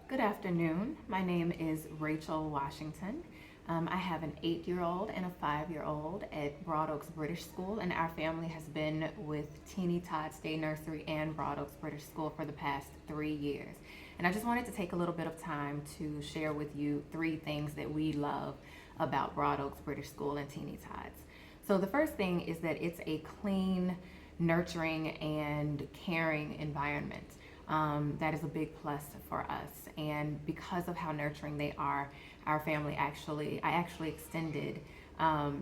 Good afternoon. My name is Rachel Washington. I have an 8-year-old and a 5-year-old at Broadoaks British School, and our family has been with Teeny Todd's Day Nursery and Broadoaks British School for the past 3 years. And I just wanted to take a little bit of time to share with you 3 things that we love about Broadoaks British School and Teeny Todd's. So the first thing is that it's a clean, nurturing, and caring environment. That is a big plus for us. And because of how nurturing they are, our family I actually extended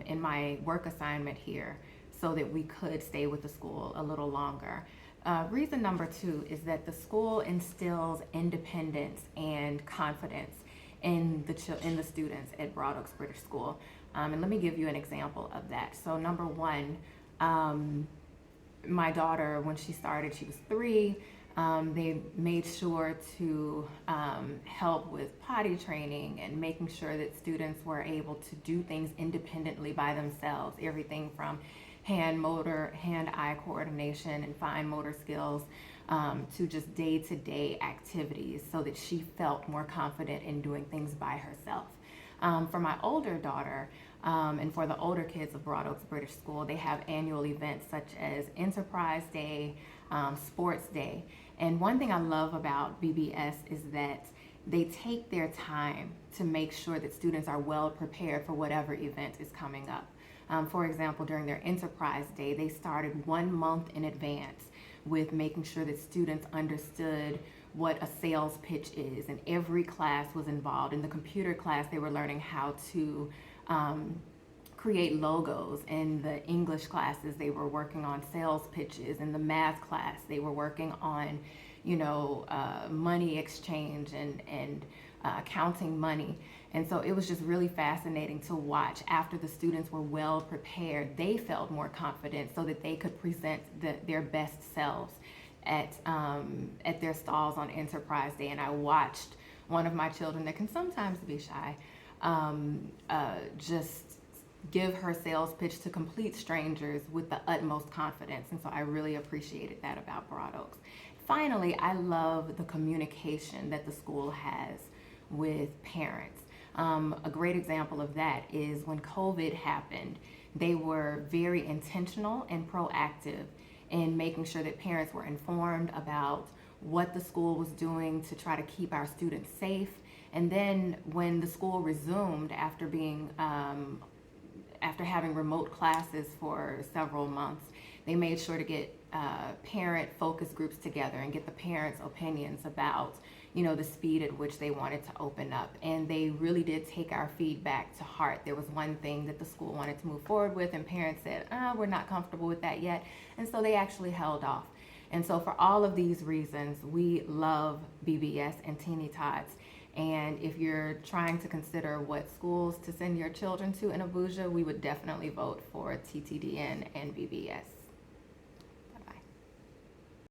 in my work assignment here so that we could stay with the school a little longer. Reason number 2 is that the school instills independence and confidence in the students at Broadoaks British School. And let me give you an example of that. So number 1, my daughter, when she started, she was 3. They made sure to help with potty training and making sure that students were able to do things independently by themselves. Everything from hand-eye coordination and fine motor skills to just day-to-day activities, so that she felt more confident in doing things by herself. For my older daughter, and for the older kids of Broadoaks British School, they have annual events such as Enterprise Day, Sports Day. And one thing I love about BBS is that they take their time to make sure that students are well prepared for whatever event is coming up. For example, during their Enterprise Day, they started 1 month in advance with making sure that students understood what a sales pitch is, and every class was involved. In the computer class, they were learning how to create logos. In the English classes, they were working on sales pitches. In the math class, they were working on, money exchange and counting money. And so it was just really fascinating to watch. After the students were well prepared, they felt more confident so that they could present their best selves at their stalls on Enterprise Day. And I watched one of my children that can sometimes be shy just give her sales pitch to complete strangers with the utmost confidence. And so I really appreciated that about Broadoaks. Finally, I love the communication that the school has with parents. A great example of that is when COVID happened, they were very intentional and proactive in making sure that parents were informed about what the school was doing to try to keep our students safe. And then when the school resumed after having remote classes for several months, they made sure to get parent focus groups together and get the parents' opinions about the speed at which they wanted to open up. And they really did take our feedback to heart. There was one thing that the school wanted to move forward with, and parents said, we're not comfortable with that yet. And so they actually held off. And so for all of these reasons, we love BBS and Teeny Todd's. And if you're trying to consider what schools to send your children to in Abuja, we would definitely vote for TTDN and BBS.